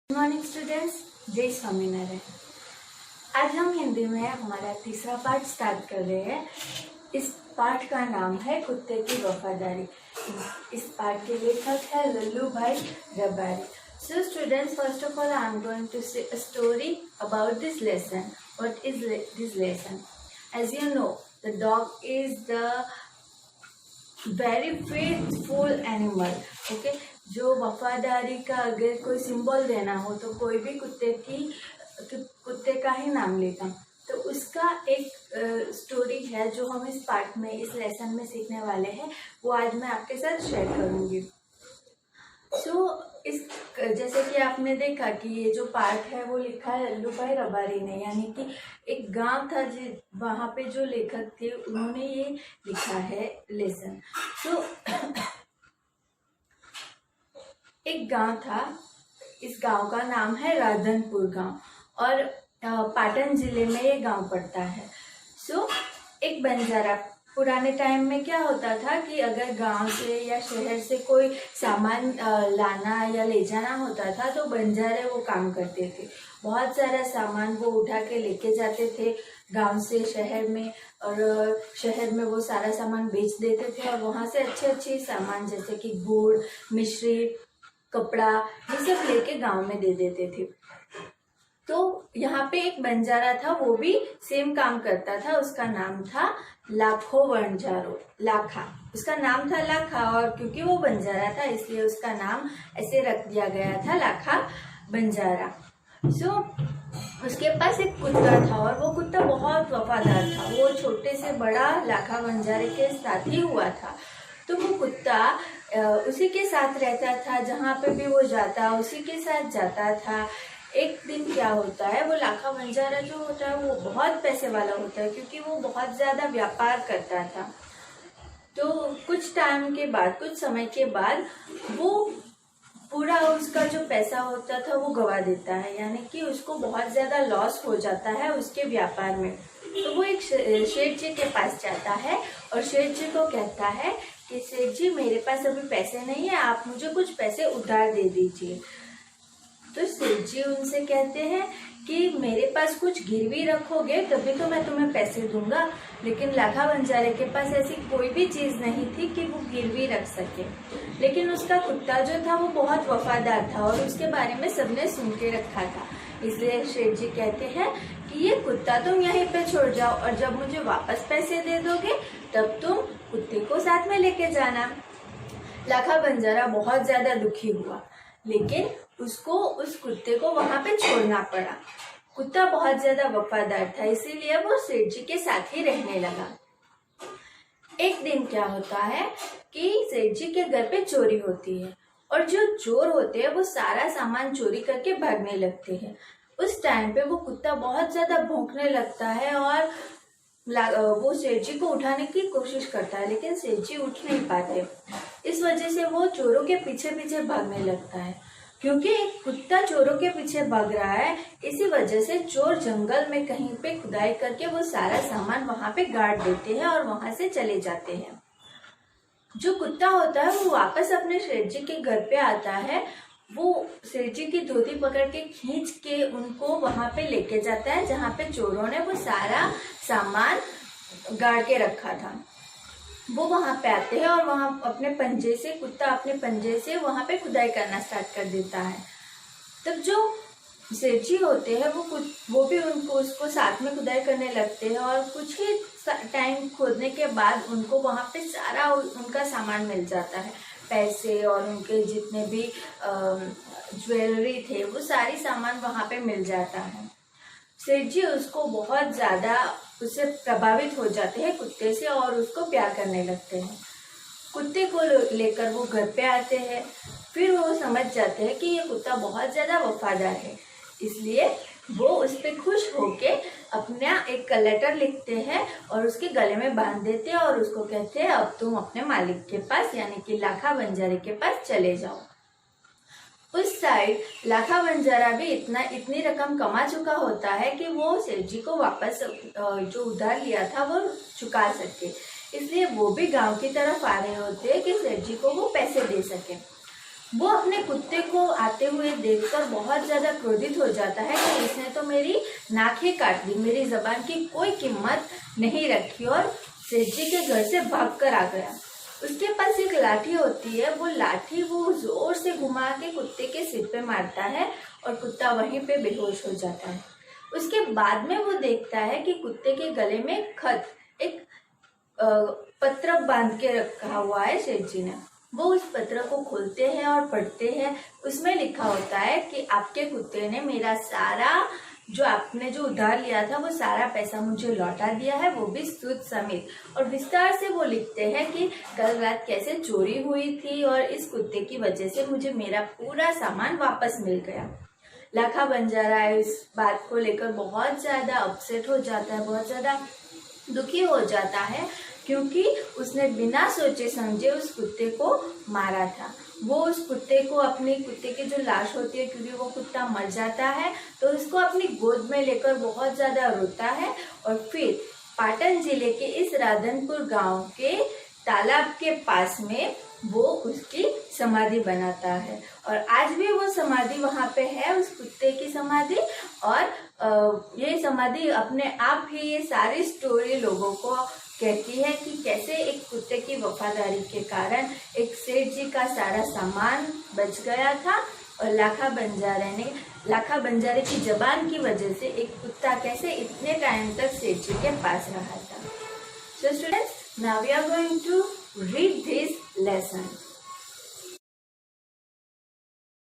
Good morning students, जय स्वामीनारायण। आज हम हिंदी में हमारा तीसरा पाठ स्टार्ट कर रहे हैं। इस पाठ का नाम है कुत्ते की वफादारी। इस पाठ के लेखक है लल्लू भाई Rabari. So students, first of all I am going to say a story about this lesson. What is this lesson? As you know, the dog is the very faithful animal. Okay, जो वफादारी का अगर कोई सिंबल देना हो तो कोई भी कुत्ते का ही नाम लेता। तो उसका एक स्टोरी है जो हम इस पार्ट में, इस लेसन में सीखने वाले हैं, वो आज मैं आपके साथ शेयर करूँगी। इस जैसे कि आपने देखा कि ये जो पार्ट है वो लिखा है लल्लू भाई रबारी ने, यानी कि एक गांव था वहाँ पे जो लेखक थे उन्होंने ये लिखा है लेसन। एक गांव था, इस गांव का नाम है राधनपुर गांव और पाटन जिले में ये गांव पड़ता है। एक बंजारा, पुराने टाइम में क्या होता था कि अगर गांव से या शहर से कोई सामान लाना या ले जाना होता था तो बंजारे वो काम करते थे। बहुत सारा सामान वो उठा के लेके जाते थे गांव से शहर में, और शहर में वो सारा सामान बेच देते थे और वहाँ से अच्छे सामान जैसे कि गुड़, मिश्री, कपड़ा, ये सब लेके गांव में दे देते थे। तो यहाँ पे एक बंजारा था, वो भी सेम काम करता था। उसका नाम था लाखो बंजारो, लाखा। उसका नाम था लाखा, और क्योंकि वो बंजारा था इसलिए उसका नाम ऐसे रख दिया गया था, लाखा बंजारा। उसके पास एक कुत्ता था और वो कुत्ता बहुत वफादार था। वो छोटे से बड़ा लाखा बंजारे के साथ ही हुआ था। तो वो कुत्ता उसी के साथ रहता था, जहाँ पे भी वो जाता उसी के साथ जाता था। एक दिन क्या होता है, वो लाखा बंजारा जो होता है वो बहुत पैसे वाला होता है, क्योंकि वो बहुत ज्यादा व्यापार करता था। तो कुछ टाइम के बाद, कुछ समय के बाद वो पूरा उसका जो पैसा होता था वो गवा देता है, यानी कि उसको बहुत ज्यादा लॉस हो जाता है उसके व्यापार में। तो वो एक शेठ जी के पास जाता है और शेठ जी को कहता है कि सेठ जी, मेरे पास अभी पैसे नहीं है, आप मुझे कुछ पैसे उधार दे दीजिए। तो सेठ जी उनसे कहते हैं कि मेरे पास कुछ गिरवी रखोगे तभी तो मैं तुम्हें पैसे दूंगा। लेकिन लाखा बंजारे के पास ऐसी कोई भी चीज नहीं थी कि वो गिरवी रख सके। लेकिन उसका कुत्ता जो था वो बहुत वफादार था और उसके बारे में सबने सुन के रखा था। इसलिए शेठ जी कहते हैं कि ये कुत्ता तुम यहीं पे छोड़ जाओ और जब मुझे वापस पैसे दे दोगे तब तुम कुत्ते को साथ में लेके जाना। लाखा बंजारा बहुत ज्यादा दुखी हुआ, लेकिन उसको उस कुत्ते को वहां पे छोड़ना पड़ा। कुत्ता बहुत ज्यादा वफादार था, इसीलिए वो सेठ जी के साथ ही रहने लगा। एक दिन क्या होता है कि सेठ जी के घर पे चोरी होती है और जो चोर होते हैं वो सारा सामान चोरी करके भागने लगते हैं। उस टाइम पे वो कुत्ता बहुत ज्यादा भौंकने लगता है और वो सेठ जी को उठाने की कोशिश करता है, लेकिन सेठ जी उठ नहीं पाते। इस वजह से वो चोरों के पीछे पीछे भागने लगता है। क्योंकि एक कुत्ता चोरों के पीछे भाग रहा है, इसी वजह से चोर जंगल में कहीं पे खुदाई करके वो सारा सामान वहां पे गाड़ देते हैं और वहां से चले जाते हैं। जो कुत्ता होता है वो वापस अपने सेठ जी के घर पे आता है। वो सेठ जी की धोती पकड़ के खींच के उनको वहां पे लेके जाता है जहाँ पे चोरों ने वो सारा सामान गाड़ के रखा था। वो वहां पे आते हैं और वहां अपने पंजे से, कुत्ता अपने पंजे से वहां पे खुदाई करना स्टार्ट कर देता है। तब जो सेठ जी होते हैं वो भी उसको साथ में खुदाई करने लगते हैं और कुछ ही टाइम खोदने के बाद उनको वहां पे सारा उनका सामान मिल जाता है। पैसे और उनके जितने भी ज्वेलरी थे वो सारी सामान वहां पे मिल जाता है। सेठ जी उसको बहुत ज्यादा उससे प्रभावित हो जाते हैं कुत्ते से और उसको प्यार करने लगते हैं। कुत्ते को लेकर वो घर पे आते हैं। फिर वो समझ जाते हैं कि ये कुत्ता बहुत ज्यादा वफादार है, इसलिए वो उस पर खुश होके अपना एक लेटर लिखते हैं और उसके गले में बांध देते हैं और उसको कहते हैं अब तुम अपने मालिक के पास, यानी कि लाखा बंजारे के पास चले जाओ। उस साइड लाखा बंजारा भी इतनी रकम कमा चुका होता है कि वो सेठ जी को वापस जो उधार लिया था वो चुका सके। इसलिए वो भी गांव की तरफ आ रहे होते हैं कि सेठ जी को वो पैसे दे सके। वो अपने कुत्ते को आते हुए देखकर बहुत ज्यादा क्रोधित हो जाता है कि इसने तो मेरी नाखें काट दी, मेरी जबान की कोई कीमत नहीं रखी और सेठ जी के घर से भागकर आ गया। उसके पास एक लाठी होती है, वो लाठी वो जोर से घुमा के कुत्ते के सिर पे मारता है और कुत्ता वहीं पे बेहोश हो जाता है। उसके बाद में वो देखता है कि कुत्ते के गले में खत, एक पत्र बांध के रखा हुआ है सेठ जी ने। वो उस पत्र को खोलते हैं और पढ़ते हैं। उसमें लिखा होता है कि आपके कुत्ते ने मेरा सारा जो आपने जो उधार लिया था वो सारा पैसा मुझे लौटा दिया है, वो भी सूद समेत। और विस्तार से वो लिखते हैं कि कल रात कैसे चोरी हुई थी और इस कुत्ते की वजह से मुझे मेरा पूरा सामान वापस मिल गया। लाखा बंजारा इस बात को लेकर बहुत ज्यादा अपसेट हो जाता है, बहुत ज्यादा दुखी हो जाता है, क्योंकि उसने बिना सोचे समझे उस कुत्ते को मारा था। वो उस कुत्ते को, अपने कुत्ते की जो लाश होती है, क्योंकि वो कुत्ता मर जाता है तो उसको अपनी गोद में लेकर बहुत ज्यादा रोता है। और फिर पाटन जिले के इस राधनपुर गांव के तालाब के पास में वो उसकी समाधि बनाता है और आज भी वो समाधि वहां पे है, उस कुत्ते की समाधि। और ये समाधि अपने आप ही ये सारी स्टोरी लोगों को कहती है कि कैसे एक कुत्ते की वफादारी के कारण एक सेठ जी का सारा सामान बच गया था और लाखा बंजारे की जबान की वजह से एक कुत्ता कैसे इतने टाइम तक सेठ जी के पास रहा था। So students, now we are going to read this lesson.